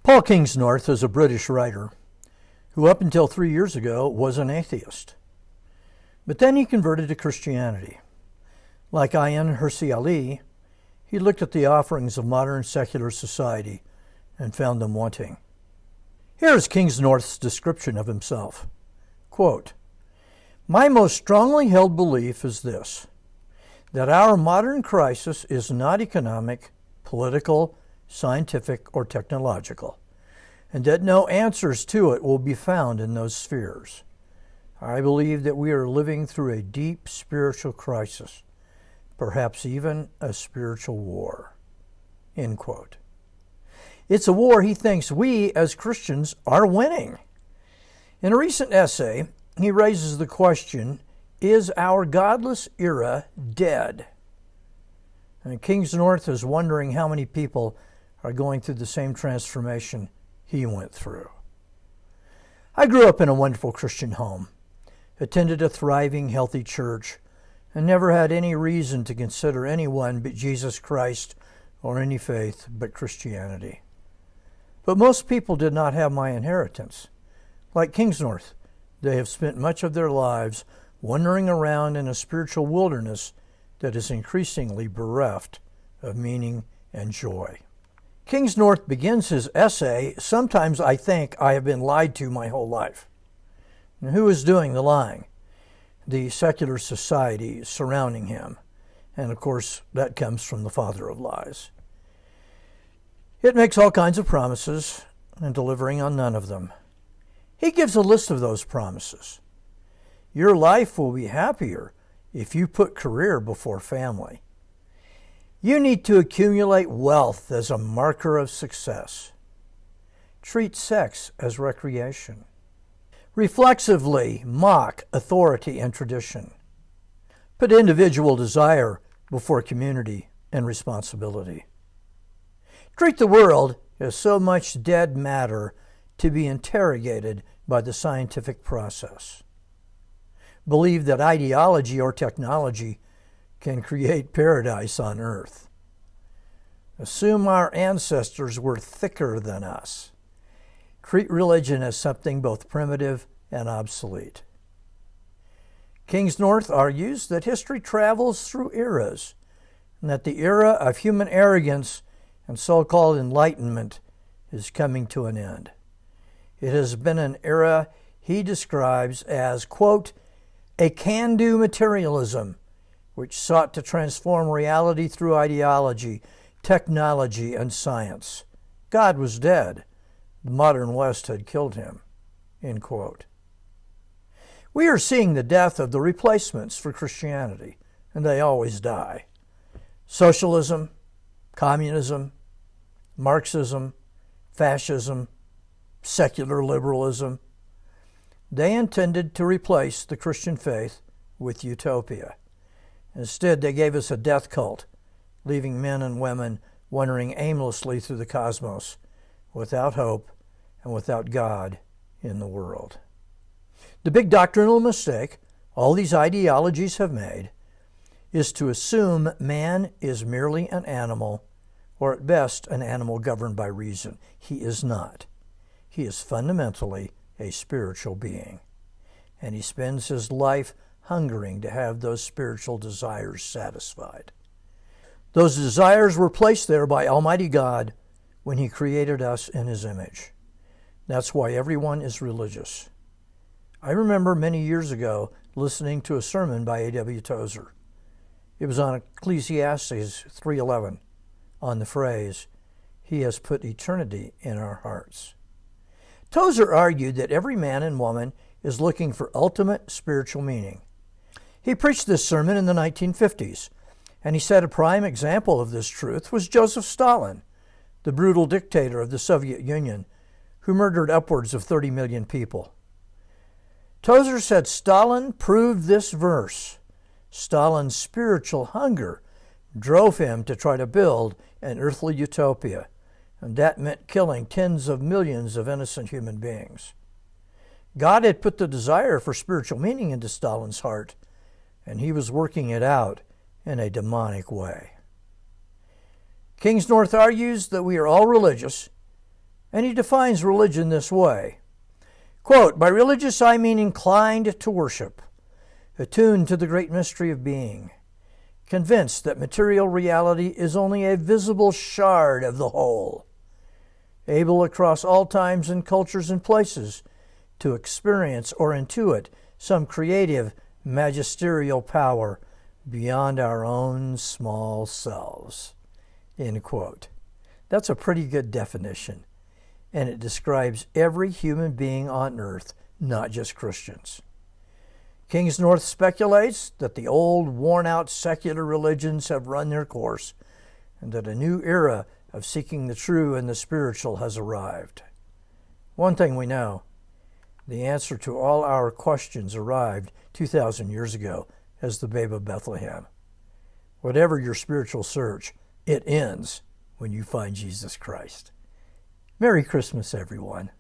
Paul Kingsnorth is a British writer who up until 3 years ago was an atheist. But then he converted to Christianity. Like Ayaan Hirsi Ali, he looked at the offerings of modern secular society and found them wanting. Here is Kingsnorth's description of himself. Quote, "My most strongly held belief is this, that our modern crisis is not economic, political, scientific, or technological, and that no answers to it will be found in those spheres. I believe that we are living through a deep spiritual crisis, perhaps even a spiritual war." End quote. It's a war he thinks we as Christians are winning. In a recent essay, he raises the question, is our godless era dead? And Kingsnorth is wondering how many people are going through the same transformation he went through. I grew up in a wonderful Christian home, attended a thriving, healthy church, and never had any reason to consider anyone but Jesus Christ or any faith but Christianity. But most people did not have my inheritance. Like Kingsnorth, they have spent much of their lives wandering around in a spiritual wilderness that is increasingly bereft of meaning and joy. Kingsnorth begins his essay, "Sometimes I think I have been lied to my whole life." Now, who is doing the lying? The secular society surrounding him. And of course, that comes from the father of lies. It makes all kinds of promises and delivering on none of them. He gives a list of those promises. Your life will be happier if you put career before family. You need to accumulate wealth as a marker of success. Treat sex as recreation. Reflexively mock authority and tradition. Put individual desire before community and responsibility. Treat the world as so much dead matter to be interrogated by the scientific process. Believe that ideology or technology can create paradise on earth. Assume our ancestors were thicker than us. Treat religion as something both primitive and obsolete. Kingsnorth argues that history travels through eras, and that the era of human arrogance and so-called enlightenment is coming to an end. It has been an era he describes as, quote, "a can-do materialism, which sought to transform reality through ideology, technology, and science. God was dead. The modern West had killed him." End quote. We are seeing the death of the replacements for Christianity, and they always die. Socialism, communism, Marxism, fascism, secular liberalism. They intended to replace the Christian faith with utopia. Instead, they gave us a death cult, leaving men and women wandering aimlessly through the cosmos, without hope and without God in the world. The big doctrinal mistake all these ideologies have made is to assume man is merely an animal, or at best an animal governed by reason. He is not. He is fundamentally a spiritual being, and he spends his life hungering to have those spiritual desires satisfied. Those desires were placed there by Almighty God when he created us in his image. That's why everyone is religious. I remember many years ago listening to a sermon by A.W. Tozer. It was on Ecclesiastes 3:11, on the phrase, "He has put eternity in our hearts." Tozer argued that every man and woman is looking for ultimate spiritual meaning. He preached this sermon in the 1950s, and he said a prime example of this truth was Joseph Stalin, the brutal dictator of the Soviet Union, who murdered upwards of 30 million people. Tozer said Stalin proved this verse. Stalin's spiritual hunger drove him to try to build an earthly utopia, and that meant killing tens of millions of innocent human beings. God had put the desire for spiritual meaning into Stalin's heart, and he was working it out in a demonic way. Kingsnorth argues that we are all religious, And he defines religion this way. Quote, by religious I mean inclined to worship, attuned to the great mystery of being, convinced that material reality is only a visible shard of the whole, able across all times and cultures and places to experience or intuit some creative, magisterial power beyond our own small selves. End quote. That's a pretty good definition, and it describes every human being on earth, not just Christians. Kingsnorth speculates that the old, worn-out secular religions have run their course, and that a new era of seeking the true and the spiritual has arrived. One thing we know, the answer to all our questions arrived 2,000 years ago as the babe of Bethlehem. Whatever your spiritual search, it ends when you find Jesus Christ. Merry Christmas, everyone.